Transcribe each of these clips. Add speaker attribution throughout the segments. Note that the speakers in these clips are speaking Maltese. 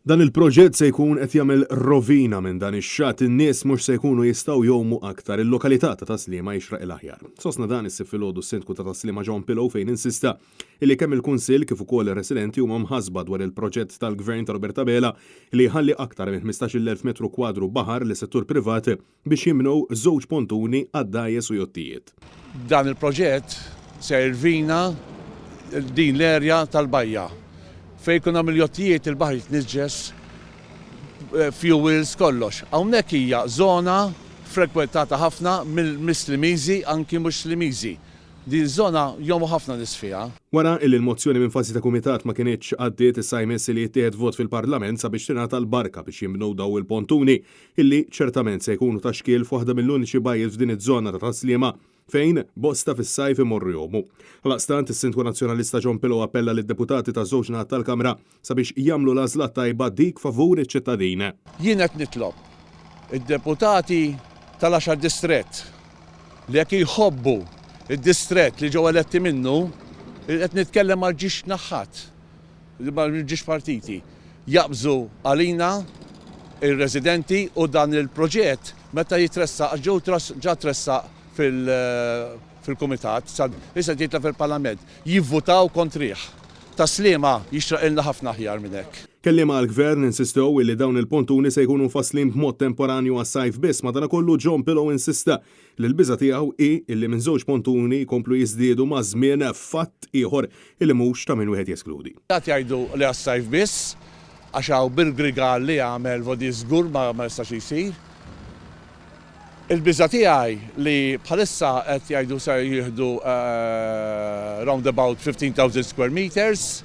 Speaker 1: Dan il-proġett se jkun qed jagħmel rovina minn dan ix-xatt in-nies mhux se jkunu jistgħu jgħumu aktar il-lokalità ta' Taslima jixraq il-aħjar. Sostna dan issib filgħodu s-sindku ta' Taslima John Pillow fejn insista illi kemm il-Kunsill kif ukoll ir-residenti huma mħassba dwar il-proġett tal-Gvern ta' Roberta Bela li jħalli aktar minn 15,000 metru kwadru baħar li settur privat biex jimnew żewġ pontuni għad-dajjes u jottijiet.
Speaker 2: Dan il-proġett se jirvina din l-erja tal-bajja fej kuna mill-jottijiet il-baħar jitniġġes, fuels, kollox. Hawnhekk hija żona frekwentata ħafna mill-Slimiżi anki mhux Slimiżi. Din żona jomu ħafna nies fiha.
Speaker 1: Wara illi l-mozzjoni minn fażi ta' kumitat ma kienitx għaddiet issa jmiss li jittieħed vot fil-Parlament sabiex tingħata l-barka biex jimnew daw il-pontuni illi ċertament se jkunu ta' xkiel f'waħda mill-uniċi bajjiet f'din iż-żona ta' Taslima fejn bosta fis-sajf imorru jomu. Għalaqstant is-Sindku Nazzjonalista John Pillow appella lid-deputati ta' żewġ naħat tal-Kamra sabiex jagħmlu l-għażla tajba dik favur iċ-ċittadini.
Speaker 2: Jien qed nitlob id-deputati tal-10 distrett li jekk jħobbu id-distrett li ġew eletti minnu qed nitkellem għal ġiex naħat, għal ġiex partiti, jaqbżu għalina ir-residenti u dan il-proġett meta jitressaq ġa tressaq fil-Kumitat, issa jitla fil-Parlament, jivvutaw kontriħ. Taslima jixraq ilna ħafna aħjar minn hekk.
Speaker 1: Kelliem għall-Gvern insistew li dawn il-pontuni se jkunu mfasslin b'mod temporanju għas-sajf biss, madankollu John Pillow insista li l-biża' tiegħu hi li minn żewġ pontuni jkomplu jiżdiedu ma' żmien fatt ieħor illi mhux ta' min wieħed jeskludi.
Speaker 2: Qed jgħidu li għas-sajf biss għax hawn bil-Grigal li għamel vodi żgur ma jistax jsir. Il-biża' tiegħi li bħalissa qed jgħidu se jieħdu round about 15,000 square meters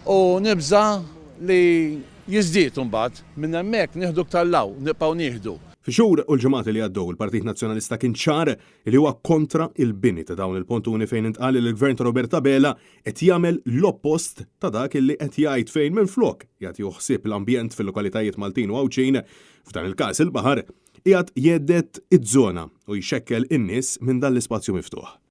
Speaker 2: u nibża' li jiżdied imbagħad minn hemmhekk nieħdu aktar law, nibqgħu nieħdu.
Speaker 1: Fix-xhur u l-ġimgħat li għaddew il-Partit Nazzjonalista kien ċar li huwa kontra il-bini ta' dawn il-pontuni fejn intqal li l-Gvern ta' Roberta Bela qed jagħmel l-oppost ta' dak illi qed jgħid fejn minflok jagħti ħsieb l-ambjent fil-lokalitajiet Maltin u Għawċin, f'dan il-każ il-baħar qiegħed jeddet iż-żona u jxekkel in-nies minn dan l-ispazju miftuħ.